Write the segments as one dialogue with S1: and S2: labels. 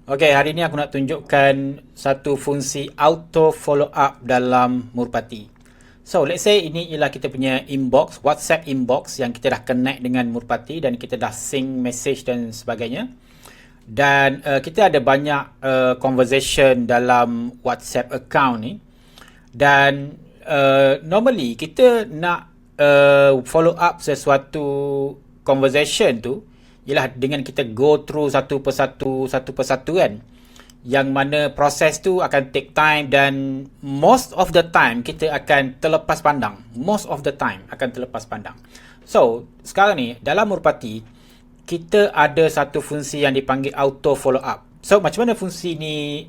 S1: Okey, hari ni aku nak tunjukkan satu fungsi auto follow up dalam Murpati. So, let's say ini ialah kita punya inbox, WhatsApp inbox yang kita dah connect dengan Murpati dan kita dah sync message dan sebagainya. Dan kita ada banyak conversation dalam WhatsApp account ni. Dan normally kita nak follow up sesuatu conversation tu ialah dengan kita go through satu persatu kan, yang mana proses tu akan take time dan most of the time kita akan terlepas pandang. So sekarang ni dalam Murpati kita ada satu fungsi yang dipanggil auto follow up. So macam mana fungsi ni,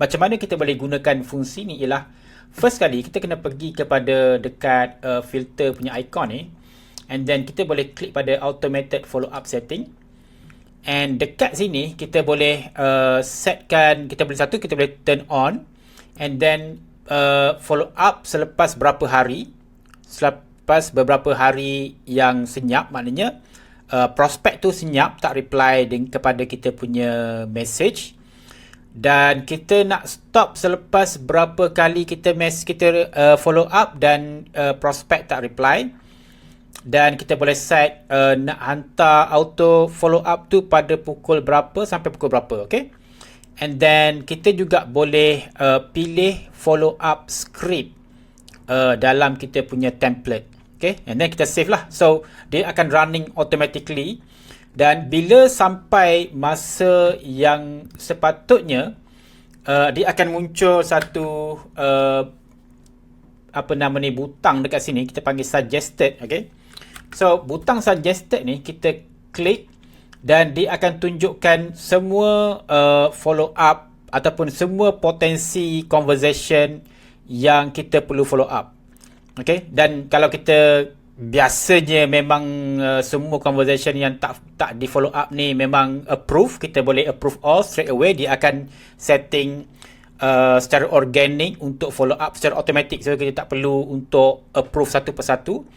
S1: macam mana kita boleh gunakan fungsi ni ialah, first kali kita kena pergi kepada dekat filter punya icon ni. And then kita boleh klik pada automated follow up setting. And dekat sini kita boleh setkan, kita boleh turn on. And then follow up selepas beberapa hari yang senyap, maknanya prospek tu senyap, tak reply kepada kita punya message. Dan kita nak stop selepas berapa kali kita follow up dan prospek tak reply. Dan kita boleh set nak hantar auto follow up tu pada pukul berapa sampai pukul berapa, okay? And then kita juga boleh pilih follow up script dalam kita punya template, okay? And then kita save lah. So dia akan running automatically. Dan bila sampai masa yang sepatutnya, dia akan muncul satu butang dekat sini, kita panggil suggested, okay? So, butang suggested ni kita klik dan dia akan tunjukkan semua follow up ataupun semua potensi conversation yang kita perlu follow up. Okay? Dan kalau kita biasanya memang semua conversation yang tak di follow up ni memang approve, kita boleh approve all straight away. Dia akan setting secara organik untuk follow up secara automatic, so kita tak perlu untuk approve satu persatu.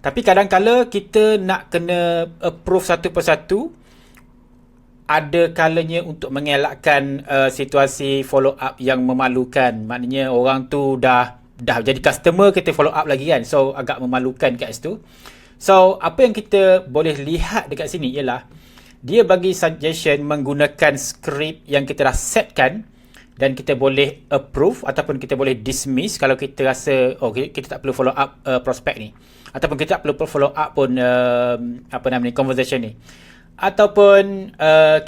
S1: Tapi kadang-kala kita nak kena approve satu persatu, ada kalanya untuk mengelakkan situasi follow up yang memalukan. Maknanya orang tu dah jadi customer, kita follow up lagi kan, so agak memalukan kat situ. So apa yang kita boleh lihat dekat sini ialah dia bagi suggestion menggunakan skrip yang kita dah setkan. Dan kita boleh approve ataupun kita boleh dismiss kalau kita rasa kita tak perlu follow up prospek ni, ataupun kita tak perlu follow up pun conversation ni, ataupun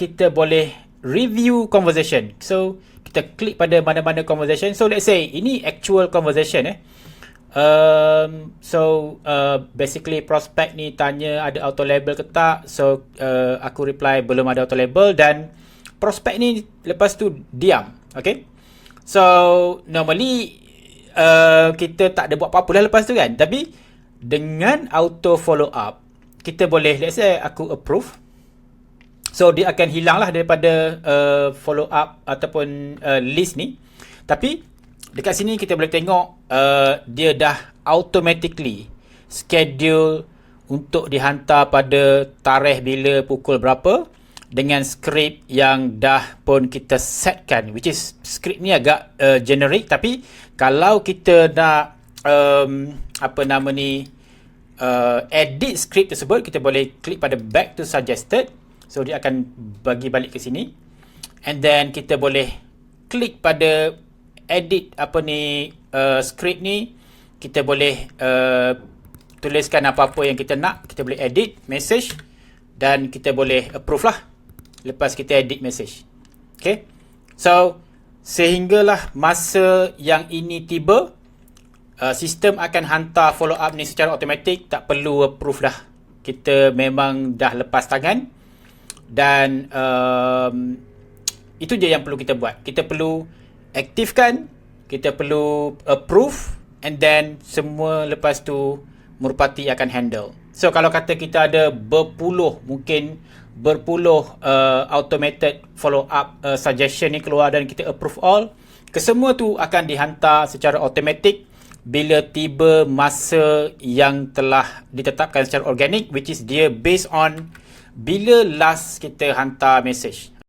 S1: kita boleh review conversation. So kita klik pada mana-mana conversation. So let's say ini actual conversation basically prospek ni tanya ada auto label ke tak. So aku reply belum ada auto label, dan prospek ni lepas tu diam. Okay, so normally kita tak ada buat apa-apa dah lepas tu kan. Tapi dengan auto follow up, kita boleh, let's say aku approve, so dia akan hilang lah daripada follow up ataupun list ni. Tapi dekat sini kita boleh tengok dia dah automatically schedule untuk dihantar pada tarikh bila, pukul berapa, dengan skrip yang dah pun kita setkan, which is skrip ni agak generic. Tapi kalau kita nak edit skrip tersebut, kita boleh klik pada back to suggested. So dia akan bagi balik ke sini, and then kita boleh klik pada edit skrip ni. Kita boleh tuliskan apa-apa yang kita nak, kita boleh edit message dan kita boleh approve lah lepas kita edit message. Okay, so sehinggalah masa yang ini tiba, sistem akan hantar follow up ni secara automatik, tak perlu approve dah. Kita memang dah lepas tangan. Dan itu je yang perlu kita buat. Kita perlu aktifkan, kita perlu approve, and then semua lepas tu Murpati akan handle. So kalau kata kita ada berpuluh automated follow up suggestion ni keluar dan kita approve all, kesemua tu akan dihantar secara automatik bila tiba masa yang telah ditetapkan secara organik, which is dia based on bila last kita hantar message.